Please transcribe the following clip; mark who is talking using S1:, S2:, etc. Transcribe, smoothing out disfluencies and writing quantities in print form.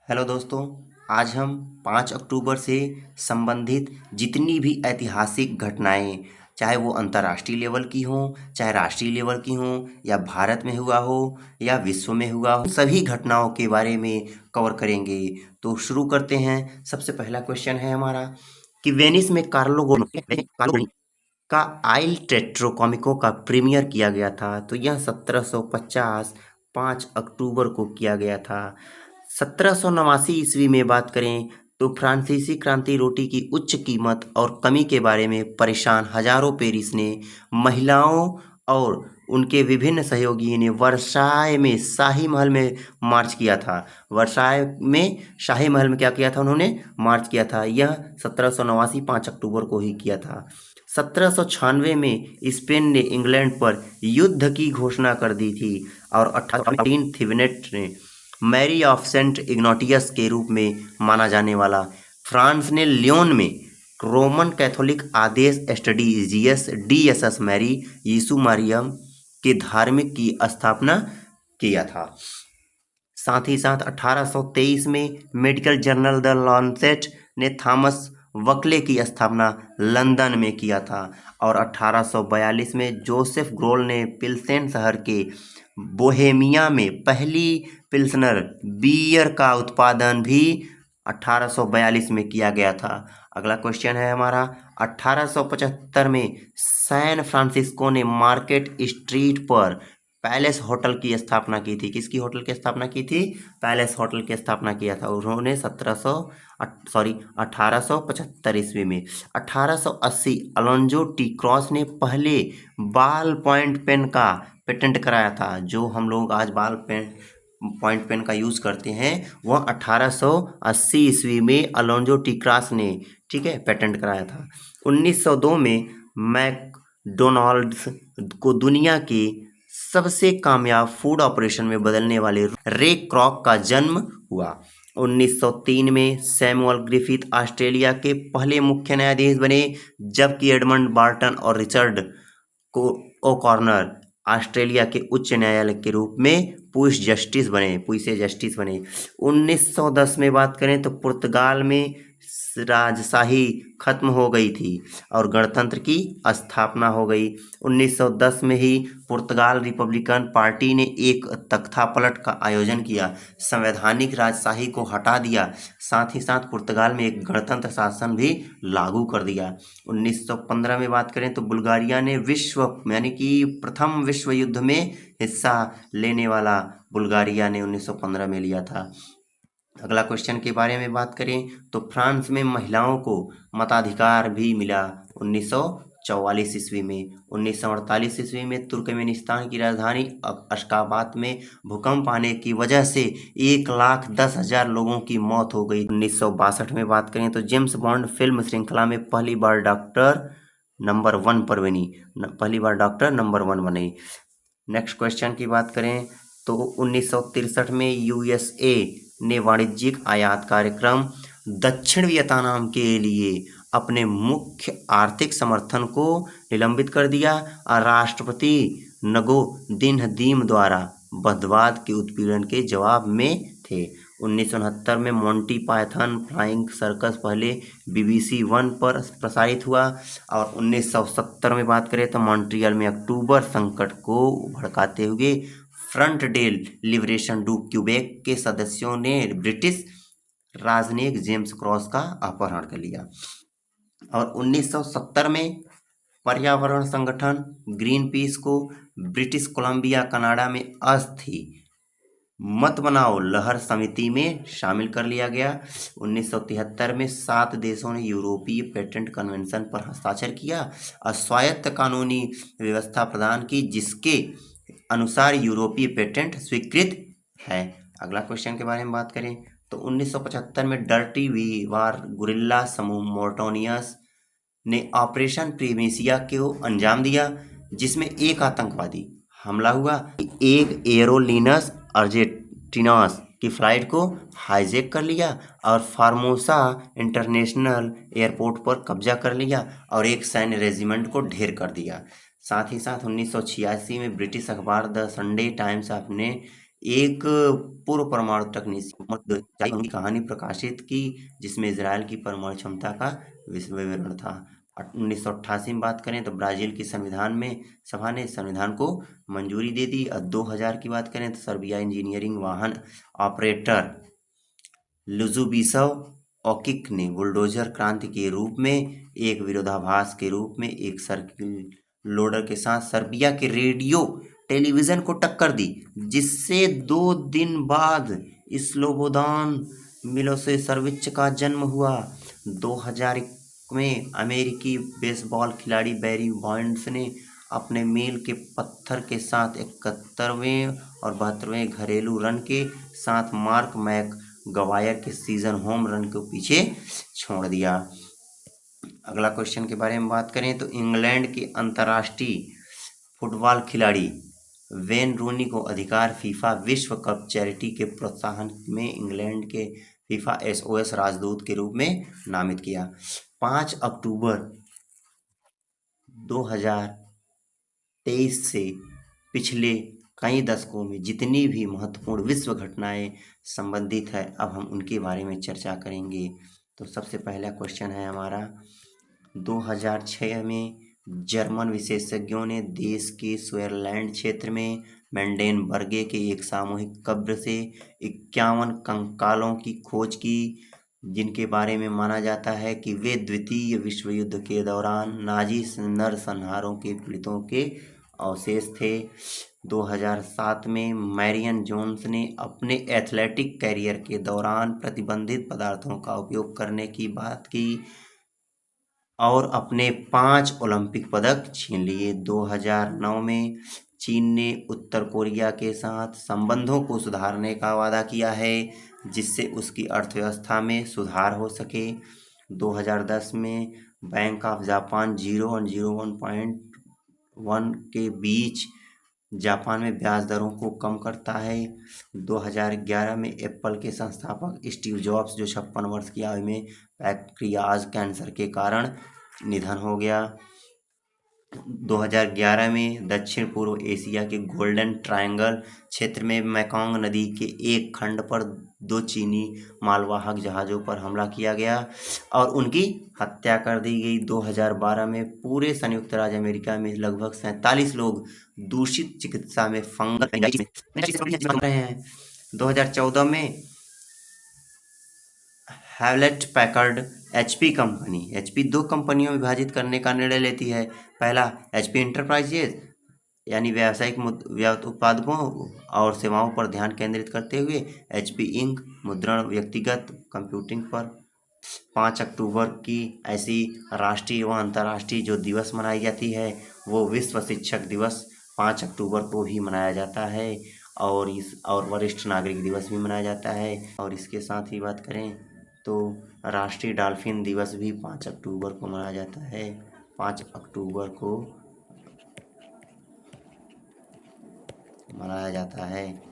S1: Hello दोस्तों। आज हम 5 अक्टूबर से संबंधित जितनी भी ऐतिहासिक घटनाएं, चाहे वो अंतर्राष्ट्रीय लेवल की हों, चाहे राष्ट्रीय लेवल की हों, या भारत में हुआ हो या विश्व में हुआ हो, सभी घटनाओं के बारे में कवर करेंगे। तो शुरू करते हैं। सबसे पहला क्वेश्चन है हमारा कि वेनिस में कार्लो गोनी का आइल टेट्रो कॉमिको का प्रीमियर किया गया था। तो यह 1750 5 अक्टूबर को किया गया था। 1789 ईस्वी में बात करें तो फ्रांसीसी क्रांति रोटी की उच्च कीमत और कमी के बारे में परेशान हजारों पेरिस ने महिलाओं और उनके विभिन्न सहयोगियों ने वर्साय में शाही महल में मार्च किया था। वर्साय में शाही महल में क्या किया था? उन्होंने मार्च किया था। यह 1789 5 अक्टूबर को ही किया था। 1796 में स्पेन ने इंग्लैंड पर युद्ध की घोषणा कर दी थी और 18 थिवेनेट ने मैरी ऑफ सेंट इग्नोटियस के रूप में माना जाने वाला फ्रांस ने लियोन में रोमन कैथोलिक आदेश एसटीजीएस डीएसएस मैरी यीशु मरियम के धार्मिक की स्थापना किया था। साथ ही साथ 1823 में मेडिकल जर्नल द लॉन्सेट ने थॉमस वकले की स्थापना लंदन में किया था और 1842 में जोसेफ ग्रोल ने पिल्सेन शहर के बोहेमिया में पहली पिल्सनर बियर का उत्पादन भी 1842 में किया गया था। अगला क्वेश्चन है हमारा 1875 में सैन फ्रांसिस्को ने मार्केट स्ट्रीट पर पैलेस होटल की स्थापना की थी। किसकी होटल की स्थापना की थी? पैलेस होटल की स्थापना किया था उन्होंने 1875 ईस्वी में। 1880 अलोंजो टी क्रॉस ने पहले बॉल पॉइंट पेन का पेटेंट कराया था। जो हम लोग आज बॉल पेन पॉइंट पेन का यूज करते हैं वह 1880 ईस्वी में अलोंजो टी क्रॉस ने पेटेंट कराया था। 1902 में मैकडोनाल्ड्स को दुनिया के सबसे कामयाब फूड ऑपरेशन में बदलने वाले रे क्रॉक का जन्म हुआ। 1903 में सैमुअल ग्रिफिथ ऑस्ट्रेलिया के पहले मुख्य न्यायाधीश बने, जबकि एडमंड बार्टन और रिचर्ड को ओकॉर्नर ऑस्ट्रेलिया के उच्च न्यायालय के रूप में पुइस जस्टिस बने। 1910 में बात करें तो पुर्तगाल में राजशाही खत्म हो गई थी और गणतंत्र की स्थापना हो गई। 1910 में ही पुर्तगाल रिपब्लिकन पार्टी ने एक तख्तापलट का आयोजन किया, संवैधानिक राजशाही को हटा दिया, साथ ही साथ पुर्तगाल में एक गणतंत्र शासन भी लागू कर दिया। 1915 में बात करें तो बुल्गारिया ने प्रथम विश्व युद्ध में हिस्सा लेने वाला बुल्गारिया ने 1915 में लिया था। अगला क्वेश्चन के बारे में बात करें तो फ्रांस में महिलाओं को मताधिकार भी मिला 1944 ईस्वी में। 1948 ईस्वी में तुर्कमेनिस्तान की राजधानी अशगाबाद में भूकंप आने की वजह से 1,10,000 लोगों की मौत हो गई। 1962 में बात करें तो जेम्स बॉन्ड फिल्म श्रृंखला में पहली बार डॉक्टर नंबर 1 बने। नेक्स्ट क्वेश्चन की बात करें तो 1963 में यूएसए ने वाणिज्यिक आयात कार्यक्रम दक्षिण वियतनाम के लिए अपने मुख्य आर्थिक समर्थन को निलंबित कर दिया और राष्ट्रपति नगो दिन दीम द्वारा बद्धवाद के उत्पीड़न के जवाब में थे। 1969 में मोंटी पायथन फ्लाइंग सर्कस पहले BBC 1 पर प्रसारित हुआ और 1970 में बात करें तो मॉन्ट्रियल में अक्टूबर संकट को भड़काते हुए front day liberation do Quebec के सदस्यों ने ब्रिटिश राजनयिक जेम्स क्रॉस का अपहरण कर लिया। और 1970 में पर्यावरण संगठन ग्रीन पीस को ब्रिटिश कोलंबिया कनाडा में अस्थि मत बनाओ लहर समिति में शामिल कर लिया गया। 1973 में 7 देशों ने यूरोपीय पेटेंट कन्वेंशन पर हस्ताक्षर किया और स्वायत्त कानूनी व्यवस्था प्रदान की, जिसके अनुसार यूरोपीय पेटेंट स्वीकृत है। अगला क्वेश्चन के बारे में बात करें तो 1975 में डर्टी वीवार गुरिल्ला समूह मोर्टोनियस ने ऑपरेशन प्रीमेसिया को अंजाम दिया, जिसमें एक आतंकवादी हमला हुआ, एक एरोलिनस अर्जेंटिनास की फ्लाइट को हाईजैक कर लिया और फार्मोसा इंटरनेशनल एयरपोर्ट पर कब्जा कर लिया और एक सैन्य रेजिमेंट को ढेर कर दिया। साथ ही साथ 1986 में ब्रिटिश अखबार द संडे टाइम्स ने एक पूर्व परमाणु तकनीक की कहानी प्रकाशित की, जिसमें इजराइल की परमाणु क्षमता का विवरण था। 1988 में बात करें तो ब्राजील की संविधान में सभा ने संविधान को मंजूरी दे दी। और 2000 की बात करें तो सर्बिया इंजीनियरिंग वाहन ऑपरेटर लुजुबिसव ओकिक ने बुलडोजर क्रांति के रूप में एक विरोधाभास के रूप में एक सर्किल लोडर के साथ सर्बिया के रेडियो टेलीविजन को टक्कर दी, जिससे 2 दिन बाद स्लोबोदान मिलोसेविच का जन्म हुआ। 2001 में अमेरिकी बेसबॉल खिलाड़ी बैरी बॉन्ड्स ने अपने मील के पत्थर के साथ 71वें और 72वें घरेलू रन के साथ मार्क मैकगवायर के सीजन होम रन को पीछे छोड़ दिया। अगला क्वेश्चन के बारे में बात करें तो इंग्लैंड के अंतर्राष्ट्रीय फुटबॉल खिलाड़ी वेन रूनी को अधिकार फीफा विश्व कप चैरिटी के प्रोत्साहन में इंग्लैंड के फीफा एसओएस राजदूत के रूप में नामित किया। 5 अक्टूबर 2023 से पिछले कई दशकों में जितनी भी महत्वपूर्ण विश्व घटनाएं संबंधित है, अब हम उनके बारे में चर्चा करेंगे। तो सबसे पहला क्वेश्चन है हमारा, 2006 में जर्मन विशेषज्ञों ने देश के स्विट्जरलैंड क्षेत्र में मेंडेनबर्गे के एक सामूहिक कब्र से 51 कंकालों की खोज की, जिनके बारे में माना जाता है कि वे द्वितीय विश्व युद्ध के दौरान नाजी नरसंहारों के पीड़ितों के अवशेष थे। 2007 में मैरियन जोन्स ने अपने एथलेटिक कैरियर के दौरान प्रतिबंधित पदार्थों का उपयोग करने की बात की और अपने 5 ओलंपिक पदक छीन लिए। 2009 में चीन ने उत्तर कोरिया के साथ संबंधों को सुधारने का वादा किया है, जिससे उसकी अर्थव्यवस्था में सुधार हो सके। 2010 में बैंक ऑफ जापान 0 और 0.1 के बीच जापान में ब्याज दरों को कम करता है। 2011 में एप्पल के संस्थापक स्टीव जॉब्स, जो 56 वर्ष की आयु में पैंक्रियाज कैंसर के कारण निधन हो गया। 2011 में दक्षिण पूर्व एशिया के गोल्डन ट्रायंगल क्षेत्र में मेकोंग नदी के एक खंड पर 2 चीनी मालवाहक जहाज़ों पर हमला किया गया और उनकी हत्या कर दी गई। 2012 में पूरे संयुक्त राज्य अमेरिका में लगभग 47 लोग दूषित चिकित्सा में फंगल रहे हैं। 2014 में Hewlett Packard HP company, HP 2 कंपनियों में विभाजित करने का निर्णय लेती है। पहला एचपी इंटरप्राइजेज यानी व्यावसायिक उत्पादकों और सेवाओं पर ध्यान केंद्रित करते हुए एचपी इंक मुद्रण व्यक्तिगत कंप्यूटिंग पर। 5 अक्टूबर की ऐसी राष्ट्रीय व अंतर्राष्ट्रीय जो दिवस मनाई जाती है वो विश्व शिक्षक दिवस 5 अक्टूबर को भी मनाया जाता है और वरिष्ठ नागरिक दिवस भी मनाया जाता है। और इसके साथ ही बात करें तो राष्ट्रीय डॉल्फिन दिवस भी 5 अक्टूबर को मनाया जाता है। 5 अक्टूबर को मनाया जाता है।